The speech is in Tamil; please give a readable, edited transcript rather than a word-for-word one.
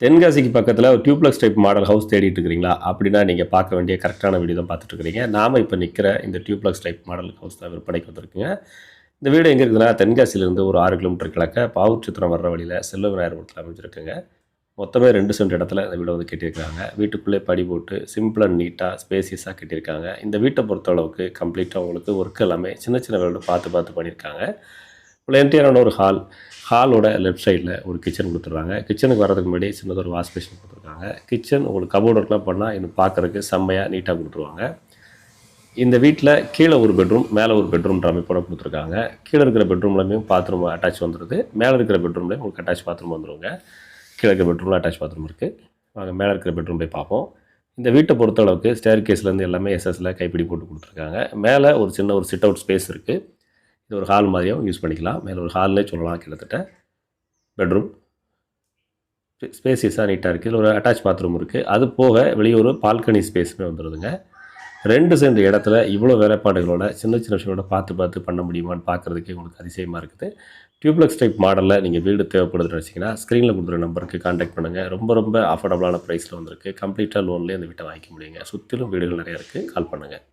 தென்காசிக்கு பக்கத்துல ஒரு டியூப்ளெக்ஸ் டைப் மாடல் ஹவுஸ் தேடிட்டு இருக்கிறீங்களா? அப்படின்னா நீங்க பார்க்க வேண்டிய கரெக்ட்டான வீடு தான் பார்த்துட்டு இருக்கிறீங்க. நாம இப்ப நிக்கிற இந்த டியூப்ளெக்ஸ் டைப் மாடல் ஹவுஸ் தான் விற்பனைக்கு வந்திருக்குங்க. இந்த வீடு எங்க இருக்குதுன்னா, தென்காசியிலிருந்து ஒரு 6 கிலோமீட்டர் கிழக்க பாவூர்சத்திரம் வர்ற வழியில செல்வ விநாயகபுரத்துல அமைஞ்சிருக்குங்க. மொத்தமே 2 சென்ட் இடத்துல இந்த வீட வந்து கட்டியிருக்காங்க. வீட்டுக்குள்ளே படி போட்டு சிம்பிள் அண்ட் நீட்டா, ஸ்பேசியஸா கட்டியிருக்காங்க. இந்த வீட்ட பொறுத்தளவுக்கு கம்ப்ளீட்டா உங்களுக்கு ஒர்க் எல்லாமே சின்ன சின்ன வேலையோட பார்த்து பண்ணியிருக்காங்க. உள்ள என்ட்ரியான ஒரு ஹாலோட லெஃப்ட் சைடில் ஒரு கிச்சன் கொடுத்துருவாங்க. கிச்சனுக்கு வரதுக்கு முன்னாடி சின்னதாக ஒரு வாஷ் பேஷன் கொடுத்துருக்காங்க. கிச்சன் உங்களுக்கு கபோர்ட் ஒர்க்லாம் பண்ணால் இன்னும் பார்க்குறதுக்கு செம்மையாக நீட்டாக கொடுத்துருவாங்க. இந்த வீட்டில் கீழே ஒரு பெட்ரூம், மேலே ஒரு பெட்ரூம்ன்ற அமைப்போட கொடுத்துருக்காங்க. கீழே இருக்கிற பெட்ரூம்லையும் பாத்ரூம் அட்டாச் வந்துடுது. மேலே இருக்கிற பெட்ரூம்லேயும் உங்களுக்கு அட்டாச் பாத்ரூம் வந்துடுங்க. கீழே இருக்கிற பெட்ரூமில் அட்டாச் பாத்ரூம் இருக்குது. வாங்க மேலே இருக்கிற பெட்ரூம் போய் பார்ப்போம். இந்த வீட்டை பொறுத்தளவுக்கு ஸ்டேர் கேஸ்லேருந்து எல்லாமே எஸ்எஸ்ல கைப்பிடி போட்டு கொடுத்துருக்காங்க. மேலே ஒரு சின்ன ஒரு சிட் அவுட் ஸ்பேஸ் இருக்குது. இது ஒரு ஹால் மாதிரியும் யூஸ் பண்ணிக்கலாம். மேலே ஒரு ஹால்னே சொல்லலாம். கிட்டத்தட்ட பெட்ரூம் ஸ்பேசியஸாக நீட்டாக இருக்குது. இதில் ஒரு அட்டாச் பாத்ரூம் இருக்குது. அது போக வெளியே ஒரு பால்கனி ஸ்பேஸுமே வந்துடுதுங்க. 2 சென்ட் இடத்துல இவ்வளோ வேலைப்பாடுகளோட சின்ன சின்ன விஷயங்களோட பார்த்து பண்ண முடியுமான்னு பார்க்குறதுக்கே உங்களுக்கு அதிசயமாக இருக்குது. டியூப்ளெக்ஸ் டைப் மாடலில் நீங்கள் வீடு தேவைப்படுதுன்னு வச்சிங்கன்னா ஸ்க்ரீனில் கொடுக்குற நம்பருக்கு கான்டாக்ட் பண்ணுங்கள். ரொம்ப அஃபோர்டபுளான ப்ரைஸில் வந்திருக்கு. கம்ப்ளீட்டாக லோன்லேயே அந்த வீட்டை வாங்கிக்க முடியுங்க. சுற்றிலும் வீடுகள் நிறையா இருக்குது. கால் பண்ணுங்கள்.